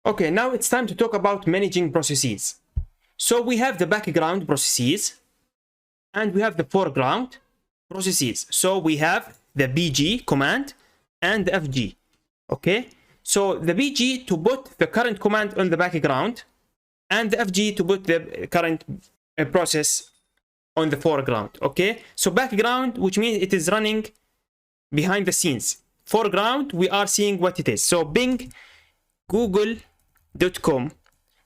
Okay, now it's time to talk about managing processes. So we have the background processes and we have the foreground processes. So we have the BG command and the FG. Okay, so the BG to put the current command on the background and the FG to put the current process on the foreground. Okay, so background, which means it is running behind the scenes. Foreground, we are seeing what it is. So Bing, Google.com,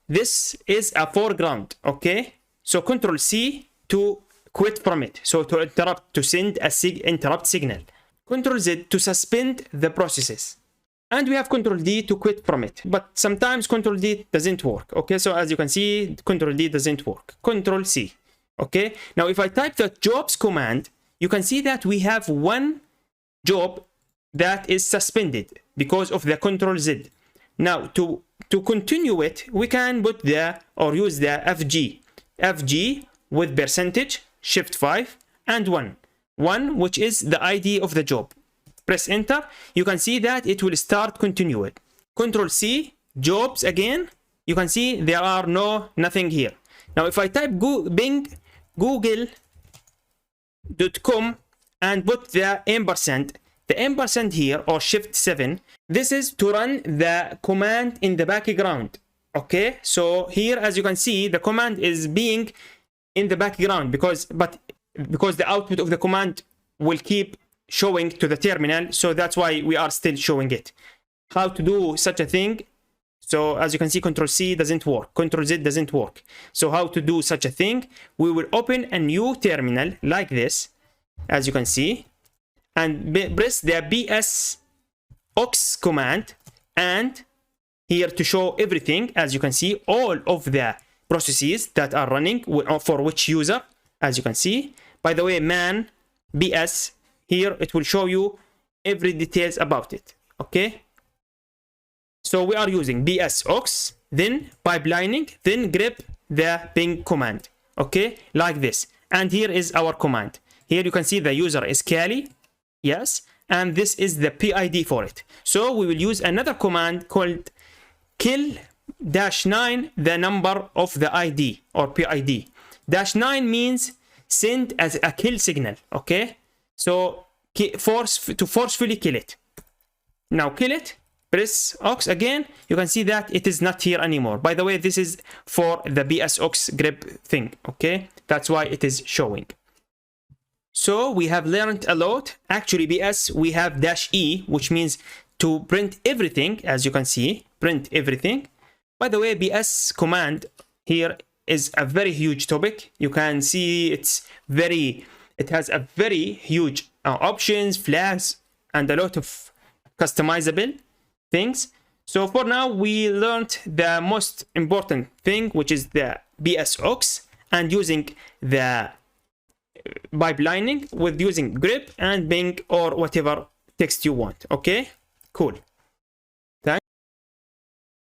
this is a foreground. Okay, so Control C to quit from it. So to interrupt, to send a interrupt signal. Control Z to suspend the processes. And we have Control D to quit from it. But sometimes Control D doesn't work. Okay, so as you can see, Control D doesn't work. Control C. Okay, now if I type the jobs command, you can see that we have one job that is suspended because of the Control Z. Now to continue it, we can put the or use the FG with percentage, Shift 5 and 1, which is the ID of the job. Press enter, you can see that it will start continue it. Control C, jobs again, you can see there are nothing here. Now if I type Bing Google.com and put the ampersand, here or Shift 7, this is to run the command in the background. Okay, so here as you can see, the command is being in the background because the output of the command will keep showing to the terminal, so that's why we are still showing it. How to do such a thing? So as you can see, Control C doesn't work, Control Z doesn't work. So how to do such a thing? We will open a new terminal like this, as you can see, and press the BS-OX command, and here to show everything, as you can see, all of the processes that are running for which user, as you can see. By the way, man BS, here it will show you every details about it. Okay, so we are using BS-OX, then pipelining, then grep the Bing command. Okay, like this. And here is our command. Here you can see the user is Kali, yes, and this is the PID for it. So we will use another command called kill-9, the number of the ID or PID. -9 means send as a kill signal. Okay, so forcefully kill it. Now kill it, press OX again, you can see that it is not here anymore. By the way, this is for the BS-OX grep thing. Okay, that's why it is showing. So we have learned a lot. Actually, BS, we have -E, which means to print everything, as you can see, print everything. By the way, BS command here is a very huge topic. You can see it has a very huge options, flags, and a lot of customizable things. So for now, we learned the most important thing, which is the BS-OX, and using the pipelining with using grep and Bing or whatever text you want. Okay, cool.